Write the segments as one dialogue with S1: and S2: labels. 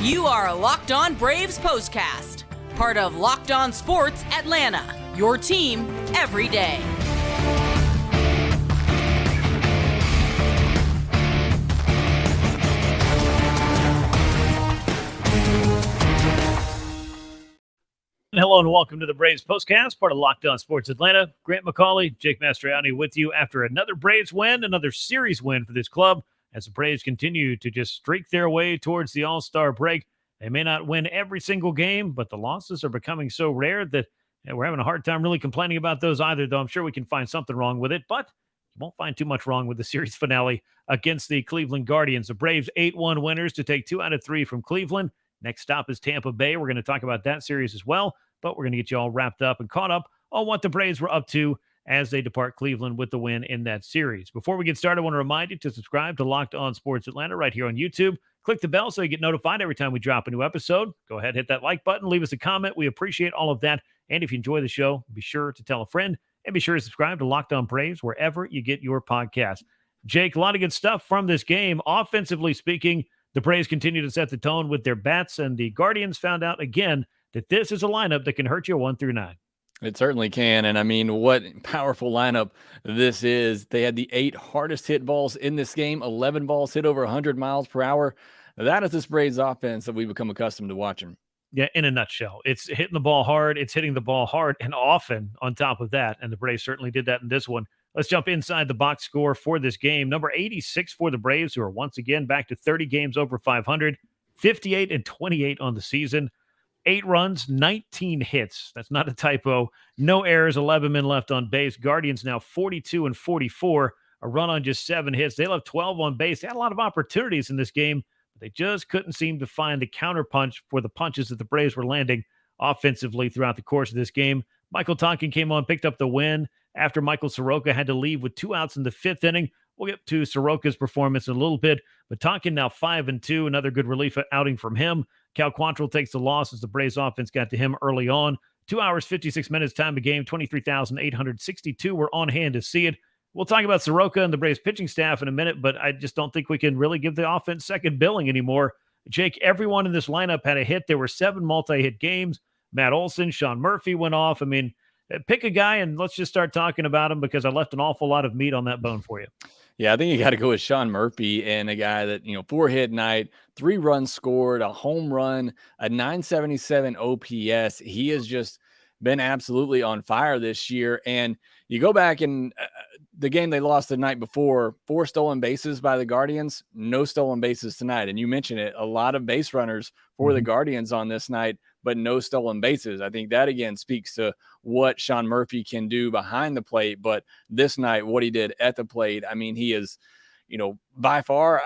S1: You are Locked On Braves POSTCAST, part of Locked On Sports Atlanta, your team every day.
S2: Hello and welcome to the Braves POSTCAST, part of Locked On Sports Atlanta. Grant McAuley, Jake Mastroianni with you after another Braves win, another series win for this club as the Braves continue to just streak their way towards the All-Star break. They may not win every single game, but the losses are becoming so rare that we're having a hard time really complaining about those either, though I'm sure we can find something wrong with it, but you won't find too much wrong with the series finale against the Cleveland Guardians. The Braves 8-1 winners to take 2 out of 3 from Cleveland. Next stop is Tampa Bay. We're going to talk about that series as well, but we're going to get you all wrapped up and caught up on what the Braves were up to as they depart Cleveland with the win in that series. Before we get started, I want to remind you to subscribe to Locked On Sports Atlanta right here on YouTube. Click the bell so you get notified every time we drop a new episode. Go ahead, hit that like button, leave us a comment. We appreciate all of that. And if you enjoy the show, be sure to tell a friend and be sure to subscribe to Locked On Braves wherever you get your podcast. Jake, a lot of good stuff from this game. Offensively speaking, the Braves continue to set the tone with their bats, and the Guardians found out again that this is a lineup that can hurt you 1 through 9.
S3: It certainly can. And I mean, what powerful lineup this is. They had the 8 hardest hit balls in this game, 11 balls hit over 100 miles per hour. That is this Braves offense that we've become accustomed to watching.
S2: Yeah, in a nutshell, it's hitting the ball hard, it's hitting the ball hard and often on top of that. And the Braves certainly did that in this one. Let's jump inside the box score for this game. Number 86 for the Braves, who are once again back to 30 games over 500, 58-28 on the season. 8 runs, 19 hits. That's not a typo. No errors, 11 men left on base. Guardians now 42-44, a run on just 7 hits. They left 12 on base. They had a lot of opportunities in this game, but they just couldn't seem to find the counterpunch for the punches that the Braves were landing offensively throughout the course of this game. Michael Tonkin came on, picked up the win after Michael Soroka had to leave with 2 outs in the 5th inning. We'll get to Soroka's performance in a little bit, but Tonkin now 5-2, another good relief outing from him. Cal Quantrill takes the loss as the Braves offense got to him early on. 2 hours, 56 minutes time of game, 23,862 were on hand to see it. We'll talk about Soroka and the Braves pitching staff in a minute, but I just don't think we can really give the offense second billing anymore. Jake, everyone in this lineup had a hit. There were 7 multi-hit games. Matt Olson, Sean Murphy went off. I mean, pick a guy and let's just start talking about him because I left an awful lot of meat on that bone for you.
S3: Yeah, I think you got to go with Sean Murphy, and a guy that, 4-hit night, 3 runs scored, a home run, a 977 OPS. He has just been absolutely on fire this year. And you go back and the game they lost the night before, 4 stolen bases by the Guardians, no stolen bases tonight. And you mentioned it, a lot of base runners for the Guardians on this night, but no stolen bases. I think that, again, speaks to what Sean Murphy can do behind the plate. But this night, what he did at the plate, I mean, he is, by far,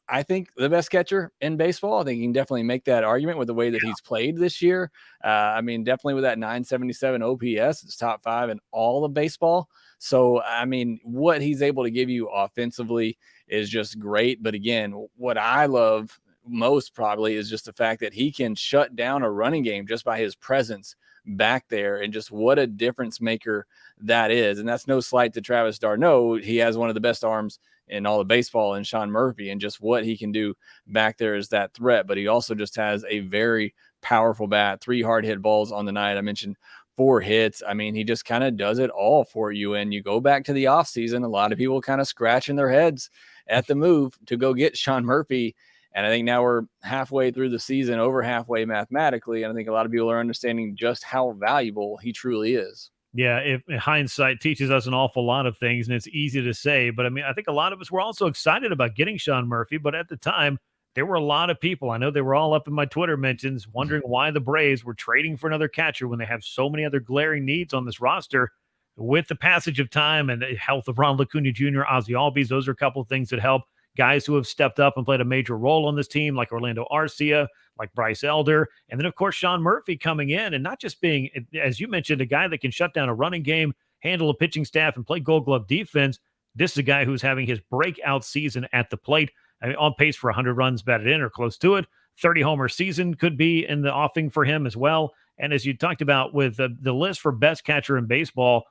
S3: I think, the best catcher in baseball. I think you can definitely make that argument with the way that he's played this year. I mean, definitely with that 977 OPS, it's top 5 in all of baseball. So, I mean, what he's able to give you offensively is just great. But again, what I love most probably is just the fact that he can shut down a running game just by his presence back there, and just what a difference maker that is. And that's no slight to Travis d'Arnaud. He has one of the best arms in all of baseball in Sean Murphy, and just what he can do back there is that threat. But he also just has a very powerful bat, 3 hard hit balls on the night. I mentioned 4 hits. I mean, he just kind of does it all for you. And you go back to the offseason, a lot of people kind of scratching their heads at the move to go get Sean Murphy. And I think now we're halfway through the season, over halfway mathematically. And I think a lot of people are understanding just how valuable he truly is.
S2: Yeah, if hindsight teaches us an awful lot of things, and it's easy to say. But, I mean, I think a lot of us were also excited about getting Sean Murphy. But at the time, there were a lot of people, I know they were all up in my Twitter mentions, wondering why the Braves were trading for another catcher when they have so many other glaring needs on this roster. With the passage of time and the health of Ronald Acuna Jr., Ozzie Albies, those are a couple of things that help. Guys who have stepped up and played a major role on this team, like Orlando Arcia, like Bryce Elder, and then, of course, Sean Murphy coming in and not just being, as you mentioned, a guy that can shut down a running game, handle a pitching staff, and play Gold Glove defense. This is a guy who's having his breakout season at the plate. I mean, on pace for 100 runs batted in or close to it. 30-homer season could be in the offing for him as well. And as you talked about with the list for best catcher in baseball,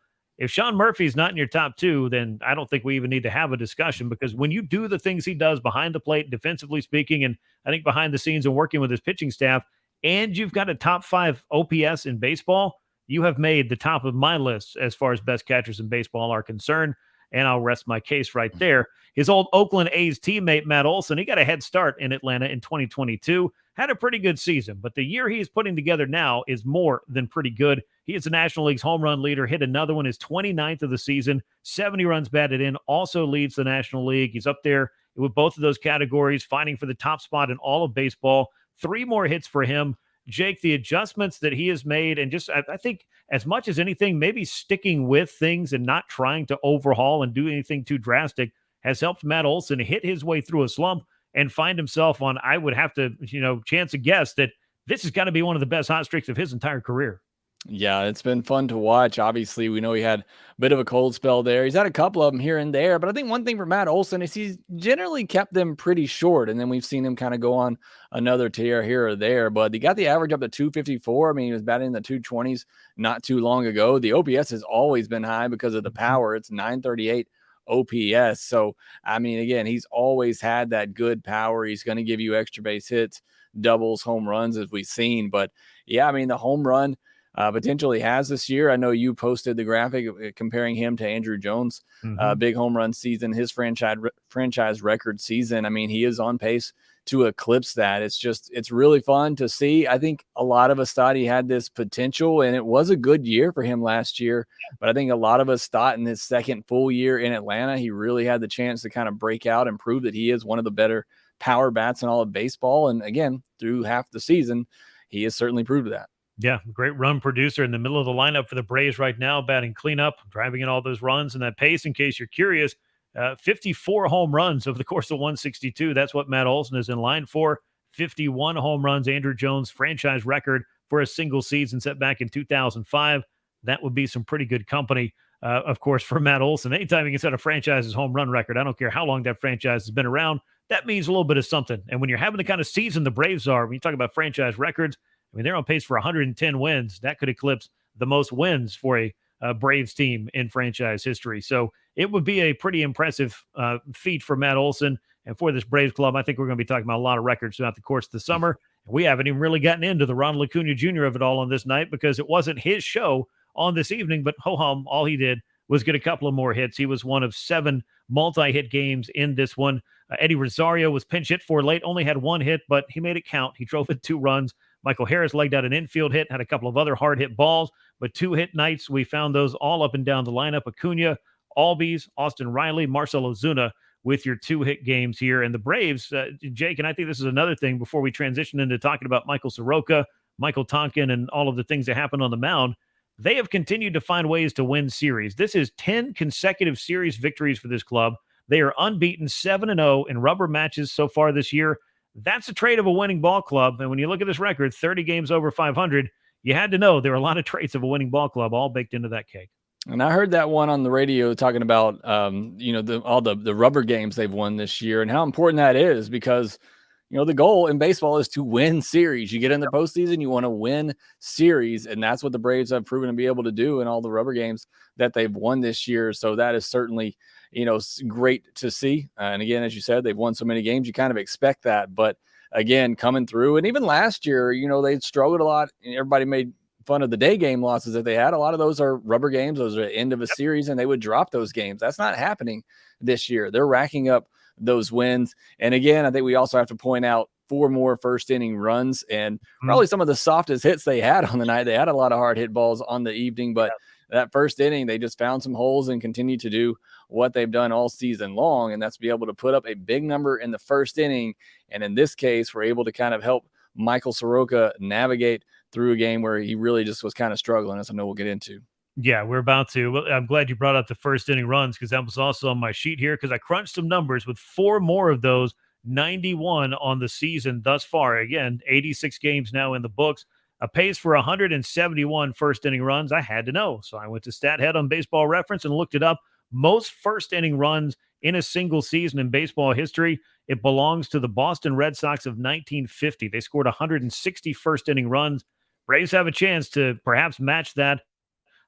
S2: If Sean Murphy's not in your top two, then I don't think we even need to have a discussion, because when you do the things he does behind the plate, defensively speaking, and I think behind the scenes and working with his pitching staff, and you've got a top 5 OPS in baseball, you have made the top of my list as far as best catchers in baseball are concerned. And I'll rest my case right there. His old Oakland A's teammate, Matt Olson, he got a head start in Atlanta in 2022, had a pretty good season, but the year he's putting together now is more than pretty good. He is the National League's home run leader, hit another one, his 29th of the season, 70 runs batted in, also leads the National League. He's up there with both of those categories, fighting for the top spot in all of baseball. 3 more hits for him. Jake, the adjustments that he has made, and just I think as much as anything, maybe sticking with things and not trying to overhaul and do anything too drastic, has helped Matt Olson hit his way through a slump and find himself on, I would have to, chance a guess that this has got to be one of the best hot streaks of his entire career.
S3: Yeah, it's been fun to watch. Obviously, we know he had a bit of a cold spell there. He's had a couple of them here and there, but I think one thing for Matt Olson is he's generally kept them pretty short, and then we've seen him kind of go on another tear here or there, but he got the average up to 254. I mean, he was batting in the 220s not too long ago. The OPS has always been high because of the power. It's 938 OPS. So, I mean, again, he's always had that good power. He's going to give you extra base hits, doubles, home runs, as we've seen. But yeah, I mean, the home run potentially has this year. I know you posted the graphic comparing him to Andrew Jones, big home run season, his franchise record season. I mean, he is on pace to eclipse that. It's really fun to see. I think a lot of us thought he had this potential, and it was a good year for him last year. But I think a lot of us thought in his second full year in Atlanta, he really had the chance to kind of break out and prove that he is one of the better power bats in all of baseball. And again, through half the season, he has certainly proved that.
S2: Yeah, great run producer in the middle of the lineup for the Braves right now, batting cleanup, driving in all those runs and that pace. In case you're curious, 54 home runs over the course of 162. That's what Matt Olson is in line for. 51 home runs, Andrew Jones' franchise record for a single season set back in 2005. That would be some pretty good company, of course, for Matt Olson. Anytime he can set a franchise's home run record, I don't care how long that franchise has been around, that means a little bit of something. And when you're having the kind of season the Braves are, when you talk about franchise records, I mean, they're on pace for 110 wins. That could eclipse the most wins for a Braves team in franchise history. So it would be a pretty impressive feat for Matt Olson. And for this Braves club, I think we're going to be talking about a lot of records throughout the course of the summer. We haven't even really gotten into the Ronald Acuna Jr. of it all on this night because it wasn't his show on this evening. But ho-hum, all he did was get a couple of more hits. He was one of 7 multi-hit games in this one. Eddie Rosario was pinch hit for late, only had 1 hit, but he made it count. He drove in 2 runs. Michael Harris legged out an infield hit, had a couple of other hard hit balls, but 2 hit nights. We found those all up and down the lineup. Acuna, Albies, Austin Riley, Marcell Ozuna with your 2 hit games here. And the Braves, Jake, and I think this is another thing before we transition into talking about Michael Soroka, Michael Tonkin, and all of the things that happened on the mound, they have continued to find ways to win series. This is 10 consecutive series victories for this club. They are unbeaten, 7-0 in rubber matches so far this year. That's a trait of a winning ball club. And when you look at this record, 30 games over 500, you had to know there are a lot of traits of a winning ball club all baked into that cake.
S3: And I heard that one on the radio talking about, all the rubber games they've won this year and how important that is because, the goal in baseball is to win series. You get in the postseason, you want to win series. And that's what the Braves have proven to be able to do in all the rubber games that they've won this year. So that is certainly, great to see. And again, as you said, they've won so many games, you kind of expect that. But again, coming through, and even last year, they struggled a lot. And everybody made fun of the day game losses that they had. A lot of those are rubber games. Those are the end of a series, and they would drop those games. That's not happening this year. They're racking up those wins. And again, I think we also have to point out 4 more first inning runs and probably some of the softest hits they had on the night. They had a lot of hard hit balls on the evening, but that first inning, they just found some holes and continue to do what they've done all season long. And that's be able to put up a big number in the first inning. And in this case, we're able to kind of help Michael Soroka navigate through a game where he really just was kind of struggling, as I know we'll get into.
S2: Yeah, we're about to. Well, I'm glad you brought up the first inning runs because that was also on my sheet here because I crunched some numbers with 4 more of those, 91 on the season thus far. Again, 86 games now in the books, a pace for 171 first inning runs. I had to know. So I went to StatHead on Baseball Reference and looked it up. Most first inning runs in a single season in baseball history. It belongs to the Boston Red Sox of 1950. They scored 160 first inning runs. Braves have a chance to perhaps match that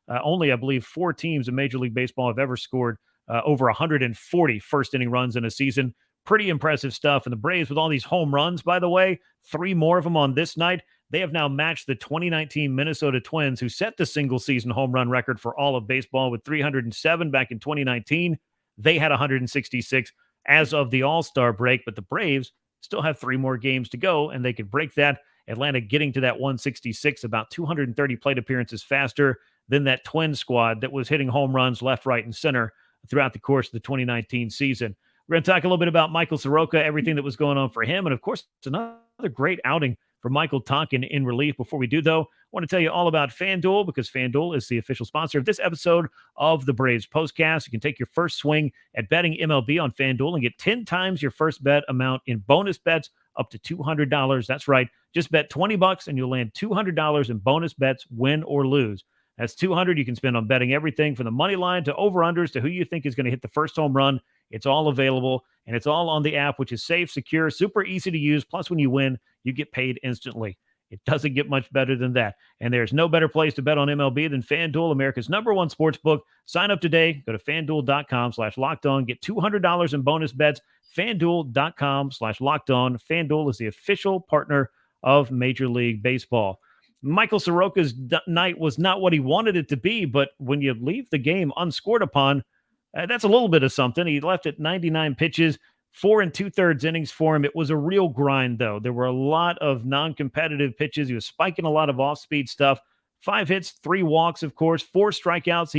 S2: Only, I believe, 4 teams in Major League Baseball have ever scored over 140 first-inning runs in a season. Pretty impressive stuff. And the Braves, with all these home runs, by the way, 3 more of them on this night, they have now matched the 2019 Minnesota Twins, who set the single-season home run record for all of baseball with 307 back in 2019. They had 166 as of the All-Star break, but the Braves still have 3 more games to go, and they could break that. Atlanta getting to that 166, about 230 plate appearances faster than that Twins squad that was hitting home runs left, right, and center throughout the course of the 2019 season. We're going to talk a little bit about Michael Soroka, everything that was going on for him, and of course, it's another great outing for Michael Tonkin in relief. Before we do, though, I want to tell you all about FanDuel, because FanDuel is the official sponsor of this episode of the Braves Postcast. You can take your first swing at betting MLB on FanDuel and get 10 times your first bet amount in bonus bets up to $200. That's right. Just bet $20 and you'll land $200 in bonus bets, win or lose. That's $200 you can spend on betting everything from the money line to over-unders to who you think is going to hit the first home run. It's all available, and it's all on the app, which is safe, secure, super easy to use. Plus, when you win, you get paid instantly. It doesn't get much better than that. And there's no better place to bet on MLB than FanDuel, America's #1 sports book. Sign up today. Go to FanDuel.com/lockedon. Get $200 in bonus bets. FanDuel.com/lockedon. FanDuel is the official partner of Major League Baseball. Michael Soroka's night was not what he wanted it to be, but when you leave the game unscored upon, that's a little bit of something. He left at 99 pitches, 4 2/3 innings for him. It was a real grind, though. There were a lot of non-competitive pitches. He was spiking a lot of off-speed stuff. 5 hits, 3 walks, of course, 4 strikeouts.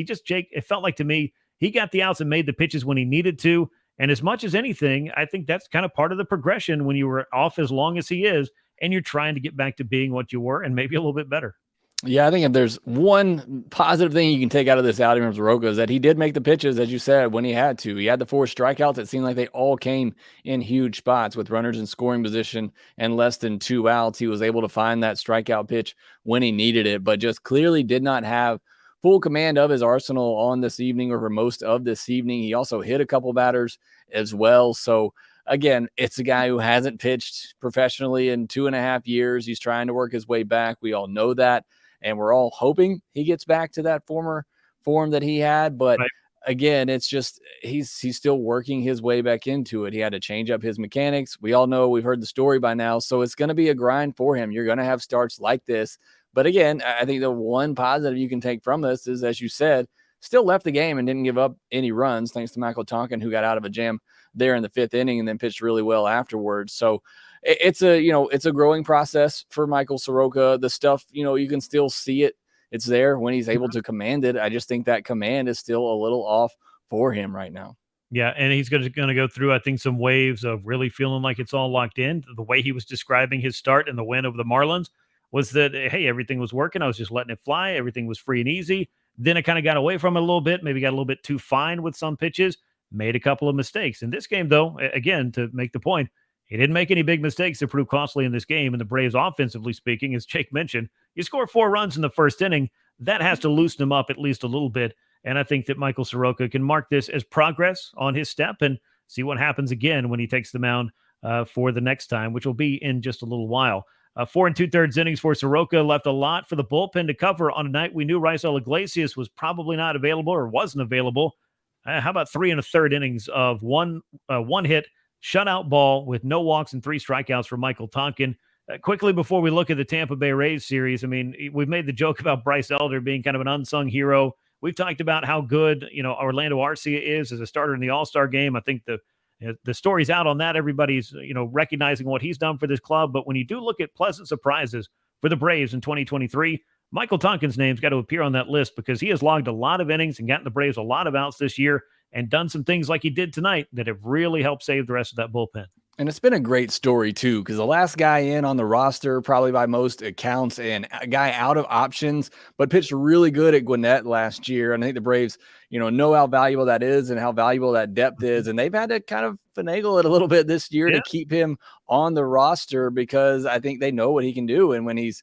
S2: It felt like to me, he got the outs and made the pitches when he needed to. And as much as anything, I think that's kind of part of the progression when you were off as long as he is, and you're trying to get back to being what you were and maybe a little bit better.
S3: Yeah, I think if there's one positive thing you can take out of this outing from Soroka is that he did make the pitches, as you said, when he had to. He had the 4 strikeouts. It seemed like they all came in huge spots with runners in scoring position and less than 2 outs. He was able to find that strikeout pitch when he needed it, but just clearly did not have full command of his arsenal on this evening or for most of this evening. He also hit a couple batters as well. So again, it's a guy who hasn't pitched professionally in 2.5 years. He's trying to work his way back. We all know that. And we're all hoping he gets back to that former form that he had. But
S2: right.
S3: Again, it's just he's still working his way back into it. He had to change up his mechanics. We all know, we've heard the story by now. So it's going to be a grind for him. You're going to have starts like this. But again, I think the one positive you can take from this is, as you said, still left the game and didn't give up any runs, thanks to Michael Tonkin, who got out of a jam there in the 5th inning and then pitched really well afterwards. So it's a growing process for Michael Soroka. The stuff, you can still see it. It's there when he's able to command it. I just think that command is still a little off for him right now.
S2: Yeah, and he's going to go through, I think, some waves of really feeling like it's all locked in. The way he was describing his start and the win over the Marlins was that, hey, everything was working. I was just letting it fly. Everything was free and easy. Then I kind of got away from it a little bit, maybe got a little bit too fine with some pitches, made a couple of mistakes. In this game, though, again, to make the point, he didn't make any big mistakes that proved costly in this game. And the Braves, offensively speaking, as Jake mentioned, you score 4 runs in the 1st inning. That has to loosen him up at least a little bit. And I think that Michael Soroka can mark this as progress on his step and see what happens again when he takes the mound for the next time, which will be in just a little while. 4 2/3 innings for Soroka left a lot for the bullpen to cover on a night we knew Raisel Iglesias was probably not available or wasn't available. How about 3 1/3 innings of one hit, shutout ball with no walks and 3 strikeouts for Michael Tonkin. Quickly before we look at the Tampa Bay Rays series, I mean, we've made the joke about Bryce Elder being kind of an unsung hero. We've talked about how good, Orlando Arcia is as a starter in the All-Star game. I think the story's out on that. Everybody's, recognizing what he's done for this club. But when you do look at pleasant surprises for the Braves in 2023, Michael Tonkin's name's got to appear on that list because he has logged a lot of innings and gotten the Braves a lot of outs this year and done some things like he did tonight that have really helped save the rest of that bullpen.
S3: And it's been a great story, too, because the last guy in on the roster, probably by most accounts, and a guy out of options, but pitched really good at Gwinnett last year. And I think the Braves, know how valuable that is and how valuable that depth is. And they've had to kind of finagle it a little bit this year to keep him on the roster because I think they know what he can do. And when he's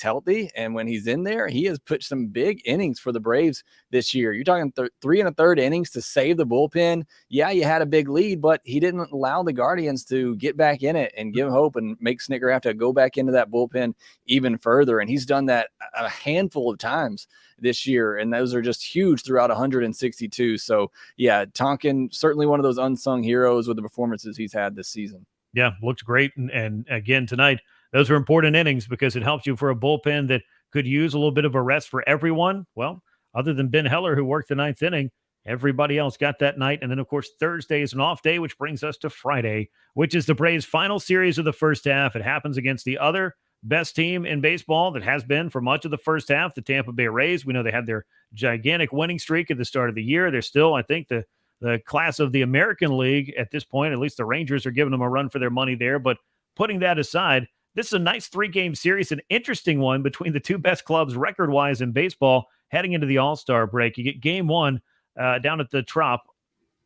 S3: healthy and when he's in there, he has put some big innings for the Braves this year. You're talking 3 1/3 innings to save the bullpen. Yeah, you had a big lead, but he didn't allow the Guardians to get back in it and give hope and make Snicker have to go back into that bullpen even further. And he's done that a handful of times this year. And those are just huge throughout 162. So yeah, Tonkin, certainly one of those unsung heroes with the performances he's had this season.
S2: Yeah, looked great. And again, tonight, those are important innings because it helps you for a bullpen that could use a little bit of a rest for everyone. Well, other than Ben Heller, who worked the ninth inning, everybody else got that night. And then, of course, Thursday is an off day, which brings us to Friday, which is the Braves' final series of the first half. It happens against the other best team in baseball that has been for much of the first half, the Tampa Bay Rays. We know they had their gigantic winning streak at the start of the year. They're still, I think, the class of the American League at this point. At least the Rangers are giving them a run for their money there. But putting that aside, this is a nice 3-game series, an interesting one between the two best clubs record-wise in baseball heading into the All-Star break. You get game one down at the Trop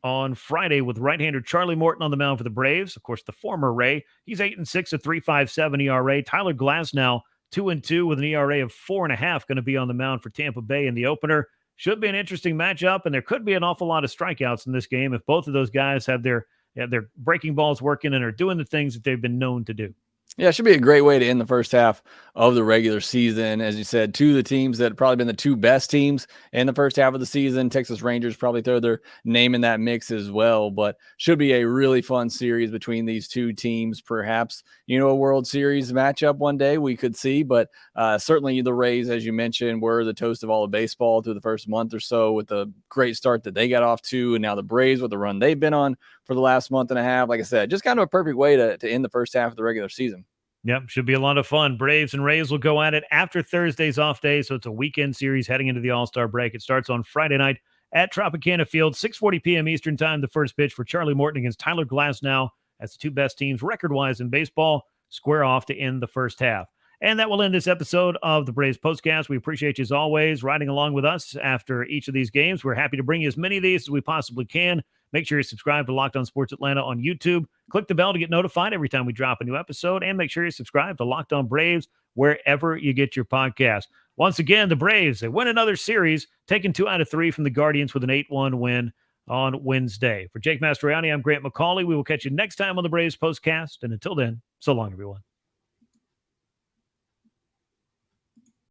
S2: on Friday with right-hander Charlie Morton on the mound for the Braves. Of course, the former Ray. He's 8-6, a 3.57 ERA. Tyler Glasnow, 2-2 with an ERA of 4.5, going to be on the mound for Tampa Bay in the opener. Should be an interesting matchup, and there could be an awful lot of strikeouts in this game if both of those guys have their breaking balls working and are doing the things that they've been known to do.
S3: Yeah, it should be a great way to end the first half of the regular season. As you said, two of the teams that have probably been the two best teams in the first half of the season. Texas Rangers probably throw their name in that mix as well, but should be a really fun series between these two teams. Perhaps, a World Series matchup one day we could see, but certainly the Rays, as you mentioned, were the toast of all of baseball through the first month or so with the great start that they got off to, and now the Braves with the run they've been on for the last month and a half. Like I said, just kind of a perfect way to end the first half of the regular season.
S2: Yep, should be a lot of fun. Braves and Rays will go at it after Thursday's off day, so it's a weekend series heading into the All-Star break. It starts on Friday night at Tropicana Field, 6:40 p.m. Eastern Time. The first pitch for Charlie Morton against Tyler Glasnow, as the two best teams record-wise in baseball square off to end the first half. And that will end this episode of the Braves Postcast. We appreciate you, as always, riding along with us after each of these games. We're happy to bring you as many of these as we possibly can. Make sure you subscribe to Locked On Sports Atlanta on YouTube. Click the bell to get notified every time we drop a new episode. And make sure you subscribe to Locked On Braves wherever you get your podcast. Once again, the Braves, they win another series, taking 2 out of 3 from the Guardians with an 8-1 win on Wednesday. For Jake Mastroianni, I'm Grant McAuley. We will catch you next time on the Braves Postcast. And until then, so long, everyone.